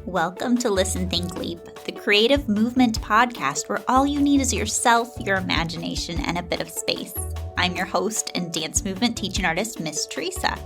Welcome to Listen.Think.Leap, the creative movement podcast where all you need is yourself, your imagination, and a bit of space. I'm your host and dance movement teaching artist, Miss Teresa.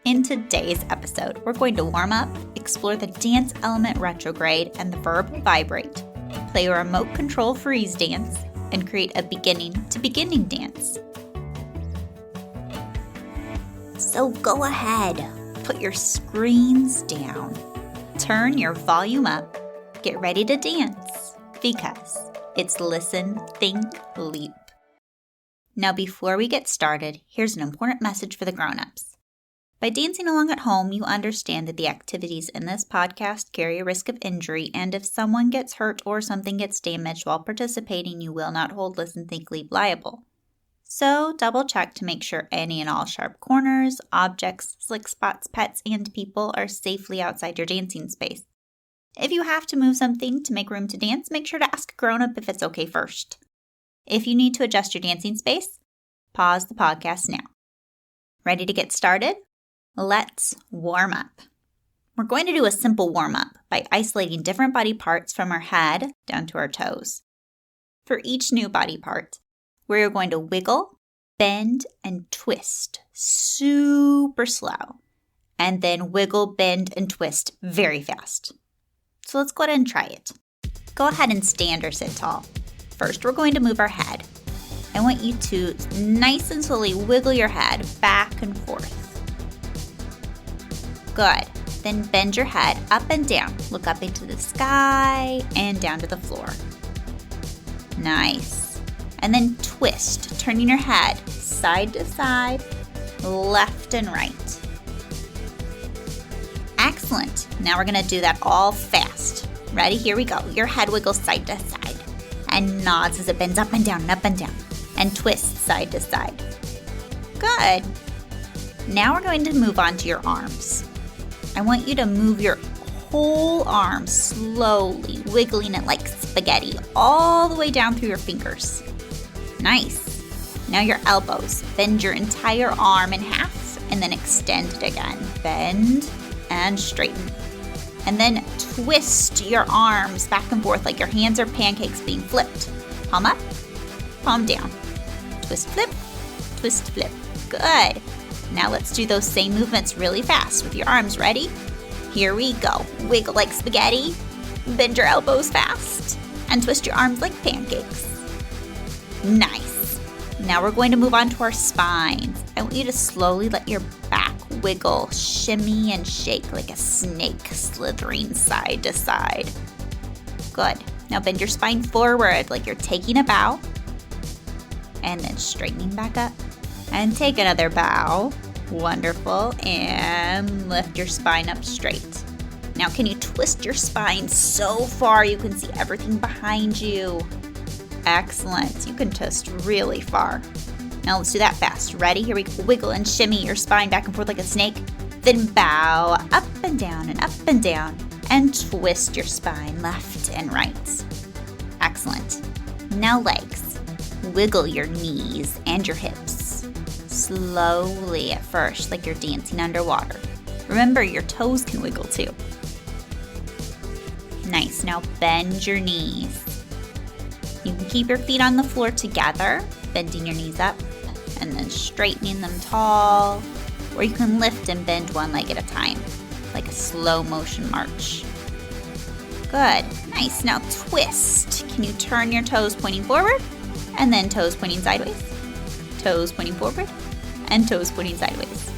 In today's episode, we're going to warm up, explore the dance element retrograde and the verb vibrate, play a remote control freeze dance, and create a beginning to beginning dance. So go ahead, put your screens down. Turn your volume up, get ready to dance, because it's Listen, Think, Leap. Now before we get started, here's an important message for the grown-ups. By dancing along at home, you understand that the activities in this podcast carry a risk of injury, and if someone gets hurt or something gets damaged while participating, you will not hold Listen, Think, Leap liable. So double check to make sure any and all sharp corners, objects, slick spots, pets, and people are safely outside your dancing space. If you have to move something to make room to dance, make sure to ask a grown-up if it's okay first. If you need to adjust your dancing space, pause the podcast now. Ready to get started? Let's warm up. We're going to do a simple warm-up by isolating different body parts from our head down to our toes. For each new body part, we're going to wiggle, bend, and twist super slow. And then wiggle, bend, and twist very fast. So let's go ahead and try it. Go ahead and stand or sit tall. First, we're going to move our head. I want you to nice and slowly wiggle your head back and forth. Good. Then bend your head up and down. Look up into the sky and down to the floor. Nice. And then twist, turning your head side to side, left and right. Excellent. Now we're going to do that all fast. Ready? Here we go. Your head wiggles side to side and nods as it bends up and down, and twists side to side. Good. Now we're going to move on to your arms. I want you to move your whole arm slowly, wiggling it like spaghetti all the way down through your fingers. Nice. Now your elbows. Bend your entire arm in half and then extend it again. Bend and straighten. And then twist your arms back and forth like your hands are pancakes being flipped. Palm up, palm down. Twist, flip, twist, flip. Good. Now let's do those same movements really fast with your arms. Ready? Here we go. Wiggle like spaghetti. Bend your elbows fast. And twist your arms like pancakes. Nice. Now we're going to move on to our spines. I want you to slowly let your back wiggle, shimmy, and shake like a snake slithering side to side. Good. Now bend your spine forward like you're taking a bow. And then straightening back up. And take another bow. Wonderful. And lift your spine up straight. Now can you twist your spine so far you can see everything behind you? Excellent. You can twist really far. Now let's do that fast. Ready? Here we go. Wiggle and shimmy your spine back and forth like a snake. Then bow up and down and twist your spine left and right. Excellent. Now legs. Wiggle your knees and your hips. Slowly at first, like you're dancing underwater. Remember, your toes can wiggle too. Nice. Now bend your knees. You can keep your feet on the floor together, bending your knees up and then straightening them tall, or you can lift and bend one leg at a time, like a slow motion march. Good. Nice. Now twist. Can you turn your toes pointing forward and then toes pointing sideways? Toes pointing forward and toes pointing sideways.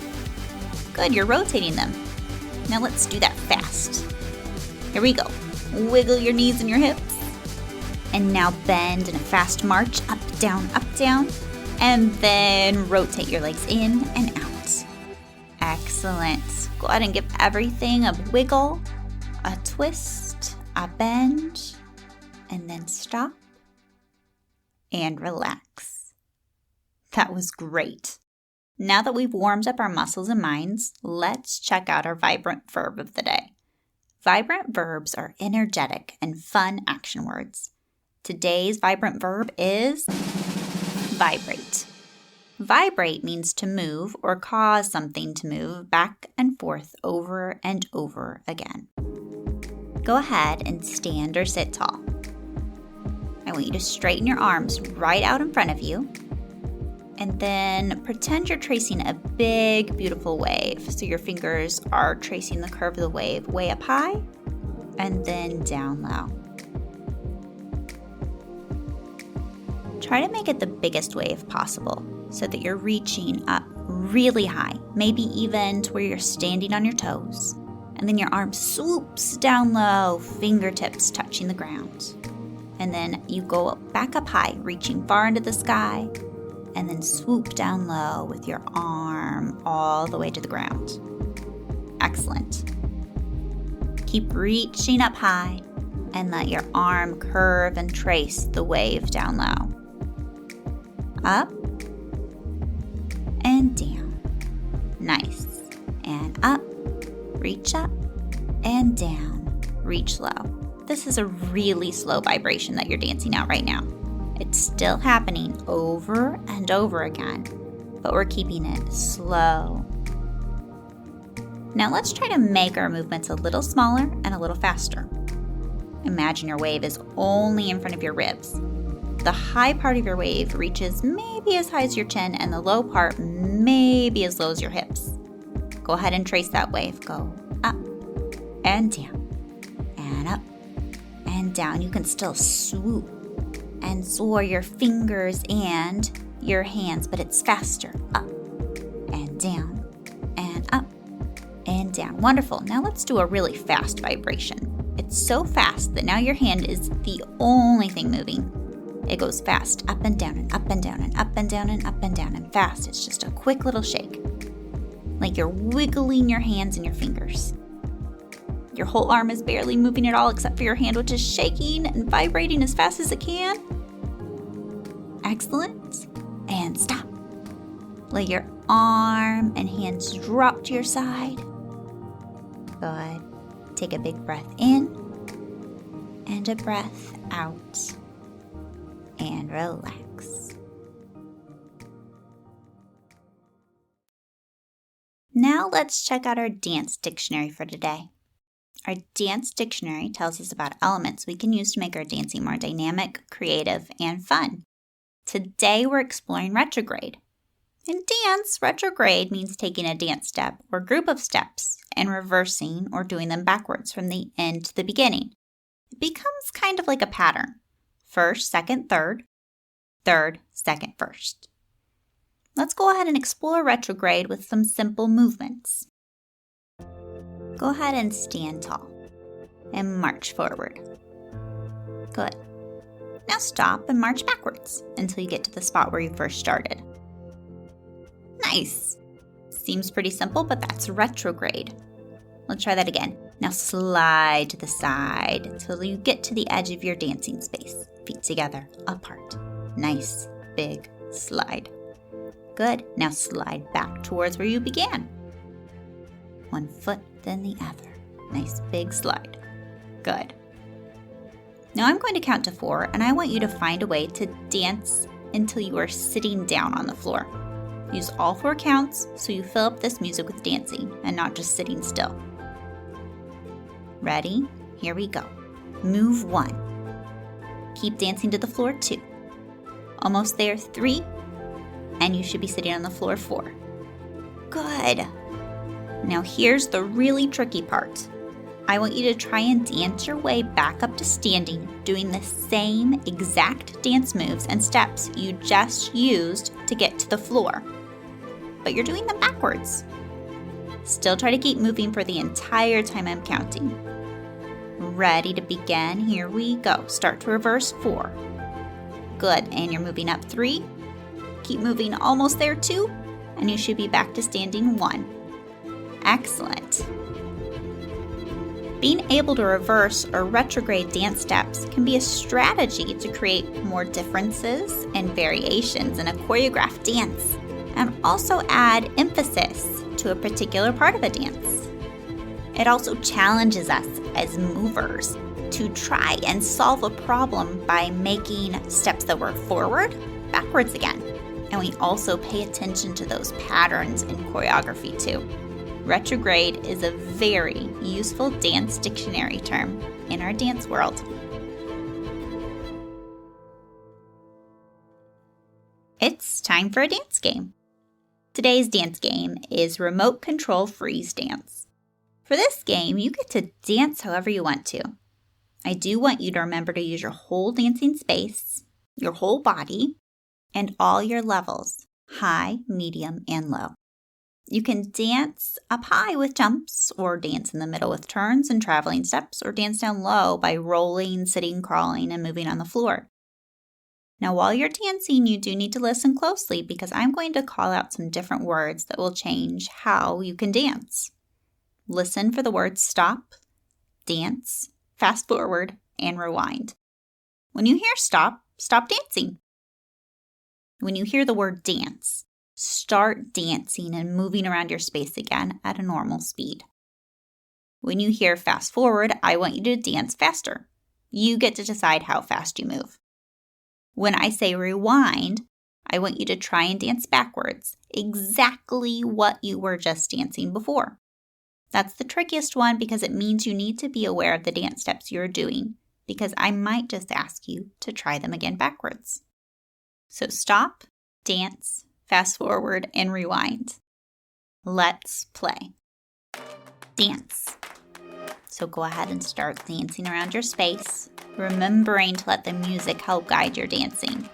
Good. You're rotating them. Now let's do that fast. Here we go. Wiggle your knees and your hips. And now bend in a fast march, up, down, and then rotate your legs in and out. Excellent. Go ahead and give everything a wiggle, a twist, a bend, and then stop and relax. That was great. Now that we've warmed up our muscles and minds, let's check out our vibrant verb of the day. Vibrant verbs are energetic and fun action words. Today's vibrant verb is vibrate. Vibrate means to move or cause something to move back and forth over and over again. Go ahead and stand or sit tall. I want you to straighten your arms right out in front of you. And then pretend you're tracing a big, beautiful wave. So your fingers are tracing the curve of the wave way up high and then down low. Try to make it the biggest wave possible so that you're reaching up really high, maybe even to where you're standing on your toes. And then your arm swoops down low, fingertips touching the ground. And then you go back up high, reaching far into the sky, and then swoop down low with your arm all the way to the ground. Excellent. Keep reaching up high and let your arm curve and trace the wave down low. Up and down. Nice. And up, reach up and down, reach low. This is a really slow vibration that you're dancing out right now. It's still happening over and over again, but we're keeping it slow. Now let's try to make our movements a little smaller and a little faster. Imagine your wave is only in front of your ribs. The high part of your wave reaches maybe as high as your chin, and the low part maybe as low as your hips. Go ahead and trace that wave. Go up and down and up and down. You can still swoop and soar your fingers and your hands, but it's faster. Up and down and up and down. Wonderful. Now let's do a really fast vibration. It's so fast that now your hand is the only thing moving. It goes fast, up and down and up and down and up and down and up and down and fast. It's just a quick little shake, like you're wiggling your hands and your fingers. Your whole arm is barely moving at all except for your hand, which is shaking and vibrating as fast as it can. Excellent. And stop. Let your arm and hands drop to your side. Good. Take a big breath in and a breath out. And relax. Now let's check out our dance dictionary for today. Our dance dictionary tells us about elements we can use to make our dancing more dynamic, creative, and fun. Today we're exploring retrograde. In dance, retrograde means taking a dance step or group of steps and reversing or doing them backwards from the end to the beginning. It becomes kind of like a pattern. First, second, third, third, second, first. Let's go ahead and explore retrograde with some simple movements. Go ahead and stand tall and march forward. Good. Now stop and march backwards until you get to the spot where you first started. Nice. Seems pretty simple, but that's retrograde. Let's try that again. Now slide to the side till you get to the edge of your dancing space. Feet together, apart. Nice, big slide. Good. Now slide back towards where you began. One foot, then the other. Nice, big slide. Good. Now I'm going to count to 4, and I want you to find a way to dance until you are sitting down on the floor. Use all 4 counts so you fill up this music with dancing and not just sitting still. Ready? Here we go. Move 1. Keep dancing to the floor 2. Almost there 3. And you should be sitting on the floor 4. Good. Now here's the really tricky part. I want you to try and dance your way back up to standing, doing the same exact dance moves and steps you just used to get to the floor. But you're doing them backwards. Still try to keep moving for the entire time I'm counting. Ready to begin? Here we go. Start to reverse 4. Good, and you're moving up 3. Keep moving, almost there 2, and you should be back to standing 1. Excellent. Being able to reverse or retrograde dance steps can be a strategy to create more differences and variations in a choreographed dance, and also add emphasis to a particular part of a dance. It also challenges us as movers to try and solve a problem by making steps that work forward, backwards again. And we also pay attention to those patterns in choreography too. Retrograde is a very useful dance dictionary term in our dance world. It's time for a dance game. Today's dance game is Remote Control Freeze Dance. For this game, you get to dance however you want to. I do want you to remember to use your whole dancing space, your whole body, and all your levels, high, medium, and low. You can dance up high with jumps, or dance in the middle with turns and traveling steps, or dance down low by rolling, sitting, crawling, and moving on the floor. Now, while you're dancing, you do need to listen closely because I'm going to call out some different words that will change how you can dance. Listen for the words stop, dance, fast forward, and rewind. When you hear stop, stop dancing. When you hear the word dance, start dancing and moving around your space again at a normal speed. When you hear fast forward, I want you to dance faster. You get to decide how fast you move. When I say rewind, I want you to try and dance backwards, exactly what you were just dancing before. That's the trickiest one because it means you need to be aware of the dance steps you're doing, because I might just ask you to try them again backwards. So stop, dance, fast forward, and rewind. Let's play. Dance. So go ahead and start dancing around your space, remembering to let the music help guide your dancing.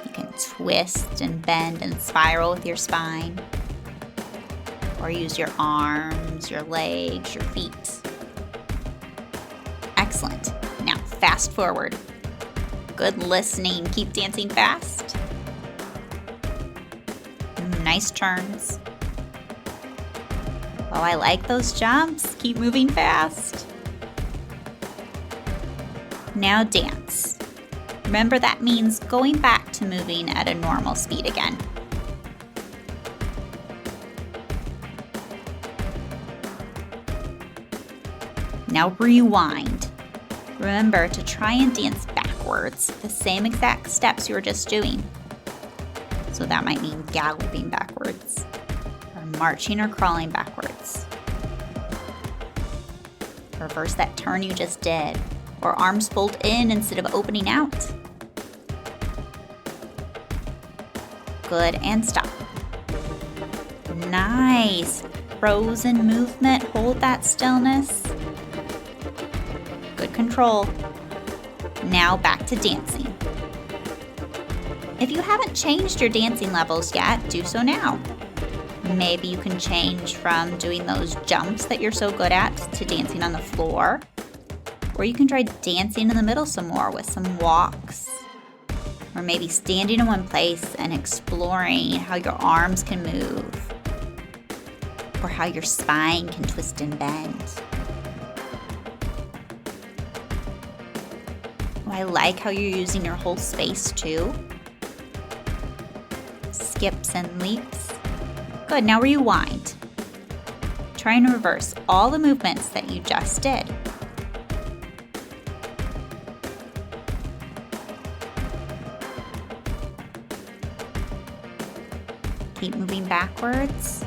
You can twist and bend and spiral with your spine, or use your arms, your legs, your feet. Excellent. Now fast forward. Good listening. Keep dancing fast. Nice turns. Oh, I like those jumps. Keep moving fast. Now dance. Remember, that means going back to moving at a normal speed again. Now rewind. Remember to try and dance backwards, the same exact steps you were just doing. So that might mean galloping backwards, or marching or crawling backwards. Reverse that turn you just did, or arms fold in instead of opening out. Good, and stop. Nice. Frozen movement, hold that stillness. Good control. Now back to dancing. If you haven't changed your dancing levels yet, do so now. Maybe you can change from doing those jumps that you're so good at to dancing on the floor. Or you can try dancing in the middle some more with some walks. Or maybe standing in one place and exploring how your arms can move. Or how your spine can twist and bend. Oh, I like how you're using your whole space too. Skips and leaps. Good, now rewind. Try and reverse all the movements that you just did. Keep moving backwards.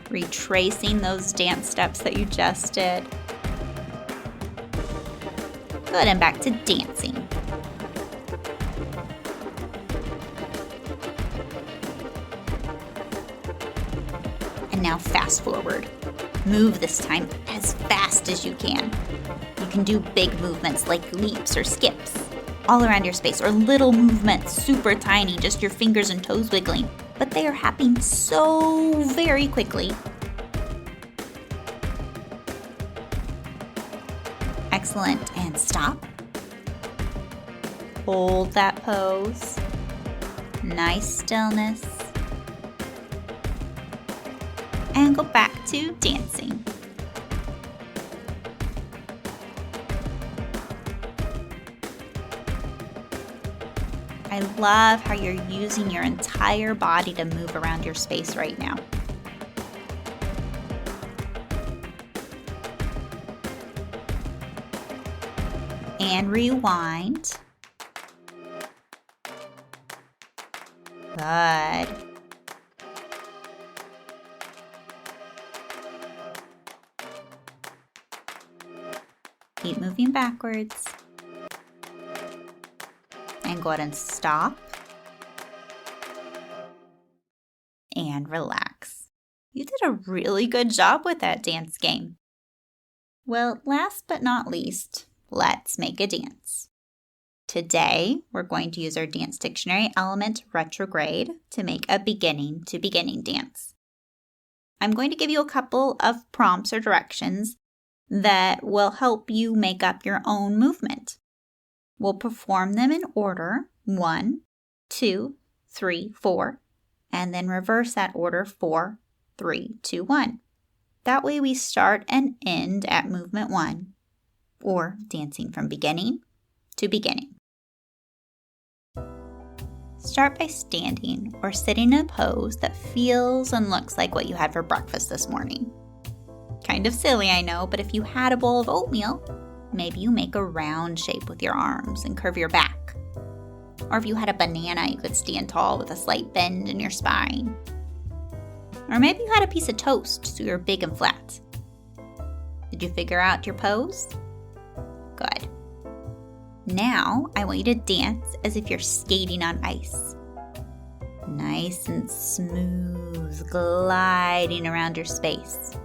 Retracing those dance steps that you just did. Good, and back to dancing. And now fast forward. Move this time as fast as you can. You can do big movements like leaps or skips all around your space, or little movements, super tiny, just your fingers and toes wiggling. But they are happening so very quickly. Excellent, and stop. Hold that pose. Nice stillness. And go back to dancing. I love how you're using your entire body to move around your space right now. And rewind. Good. Keep moving backwards. And go ahead and stop. And relax. You did a really good job with that dance game. Well, last but not least, let's make a dance. Today, we're going to use our dance dictionary element retrograde to make a beginning to beginning dance. I'm going to give you a couple of prompts or directions that will help you make up your own movement. We'll perform them in order, 1, 2, 3, 4, and then reverse that order 4, 3, 2, 1. That way we start and end at movement 1, or dancing from beginning to beginning. Start by standing or sitting in a pose that feels and looks like what you had for breakfast this morning. Kind of silly, I know, but if you had a bowl of oatmeal, maybe you make a round shape with your arms and curve your back. Or if you had a banana, you could stand tall with a slight bend in your spine. Or maybe you had a piece of toast, so you're big and flat. Did you figure out your pose? Good. Now, I want you to dance as if you're skating on ice. Nice and smooth, gliding around your space.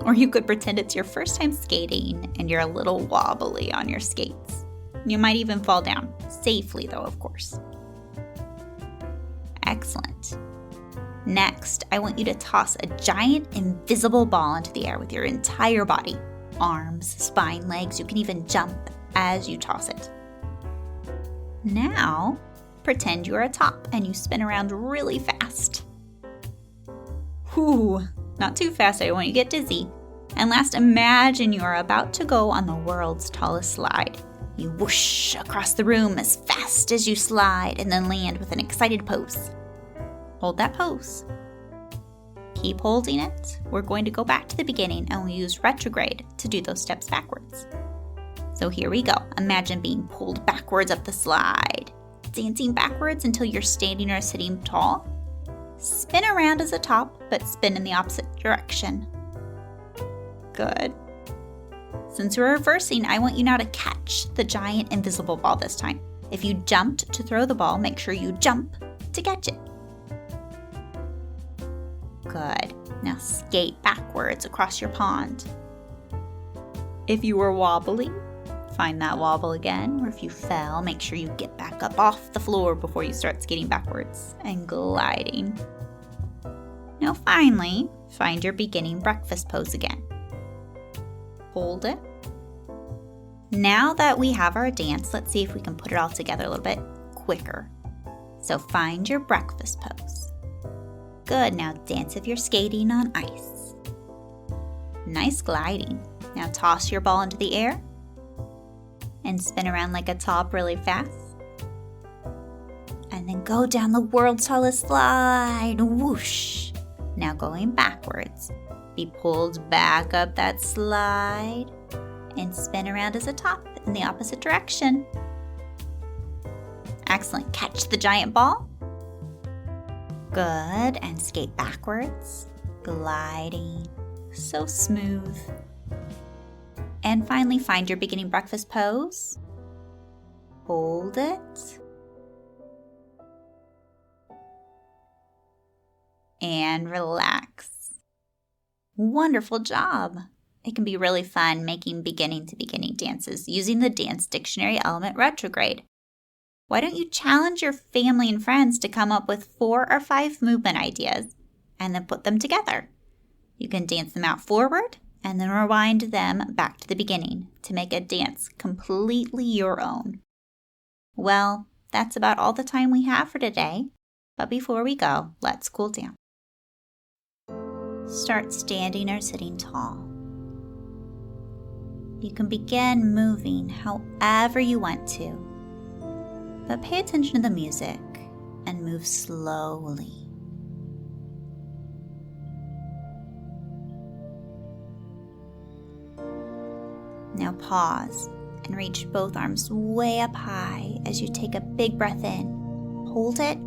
Or you could pretend it's your first time skating and you're a little wobbly on your skates. You might even fall down, safely though, of course. Excellent. Next, I want you to toss a giant invisible ball into the air with your entire body. Arms, spine, legs, you can even jump as you toss it. Now, pretend you're a top and you spin around really fast. Whew, not too fast, I don't want you to get dizzy. And last, imagine you are about to go on the world's tallest slide. You whoosh across the room as fast as you slide and then land with an excited pose. Hold that pose. Keep holding it. We're going to go back to the beginning and we'll use retrograde to do those steps backwards. So here we go. Imagine being pulled backwards up the slide, dancing backwards until you're standing or sitting tall. Spin around as a top, but spin in the opposite direction. Good. Since we're reversing, I want you now to catch the giant invisible ball this time. If you jumped to throw the ball, make sure you jump to catch it. Good. Now skate backwards across your pond. If you were wobbly, find that wobble again, or if you fell, make sure you get back up off the floor before you start skating backwards and gliding. Now finally, find your beginning breakfast pose again. Hold it. Now that we have our dance, let's see if we can put it all together a little bit quicker. So find your breakfast pose. Good, now dance if you're skating on ice. Nice gliding. Now toss your ball into the air and spin around like a top really fast. And then go down the world's tallest slide, whoosh. Now going backwards. Be pulled back up that slide and spin around as a top in the opposite direction. Excellent. Catch the giant ball. Good. And skate backwards, gliding, so smooth. And finally, find your beginning breakfast pose. Hold it. And relax. Wonderful job. It can be really fun making beginning to beginning dances using the dance dictionary element retrograde. Why don't you challenge your family and friends to come up with 4 or 5 movement ideas and then put them together? You can dance them out forward and then rewind them back to the beginning to make a dance completely your own. Well, that's about all the time we have for today. But before we go, let's cool down. Start standing or sitting tall. You can begin moving however you want to, but pay attention to the music and move slowly. Now pause and reach both arms way up high as you take a big breath in. Hold it,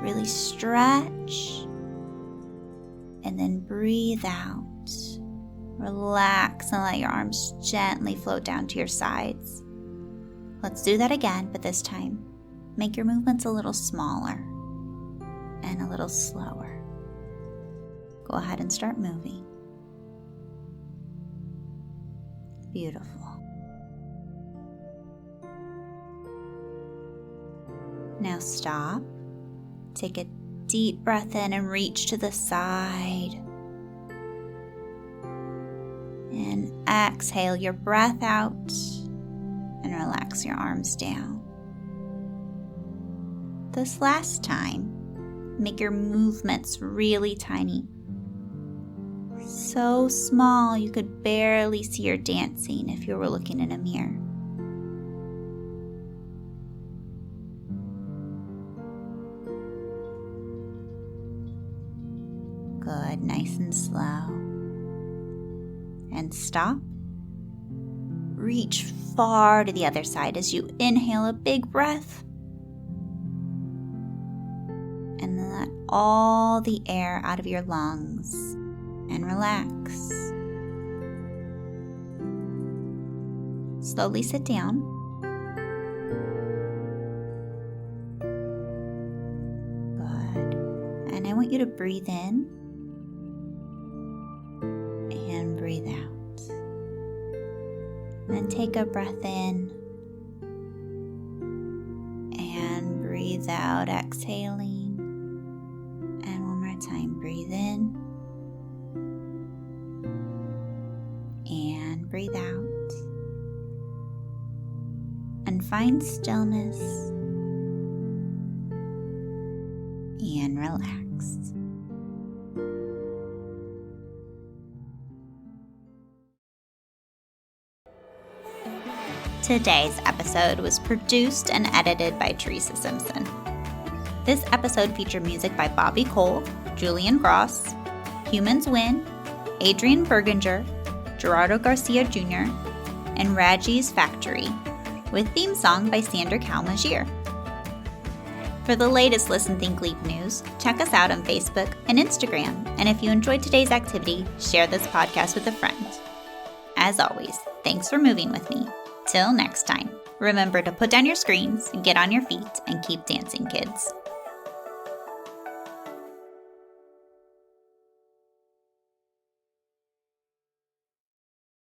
really stretch, and then breathe out. Relax and let your arms gently float down to your sides. Let's do that again, but this time, make your movements a little smaller and a little slower. Go ahead and start moving. Beautiful. Now stop. Take a deep breath in and reach to the side. And exhale your breath out and relax your arms down. This last time, make your movements really tiny. So small you could barely see your dancing if you were looking in a mirror. Good, nice and slow. And stop. Reach far to the other side as you inhale a big breath. And let all the air out of your lungs and relax. Slowly sit down. Good. And I want you to breathe in and breathe out. Then take a breath in and breathe out, exhaling. And one more time, breathe in and breathe out. And find stillness and relax. Today's episode was produced and edited by Teresa Simpson. This episode featured music by Bobby Cole, Julian Gross, Humans Win, Adrian Berginger, Gerardo Garcia Jr., and Raji's Factory, with theme song by Sandra Kalmagier. For the latest Listen.Think.Leap news, check us out on Facebook and Instagram, and if you enjoyed today's activity, share this podcast with a friend. As always, thanks for moving with me. Till next time, remember to put down your screens, get on your feet, and keep dancing, kids.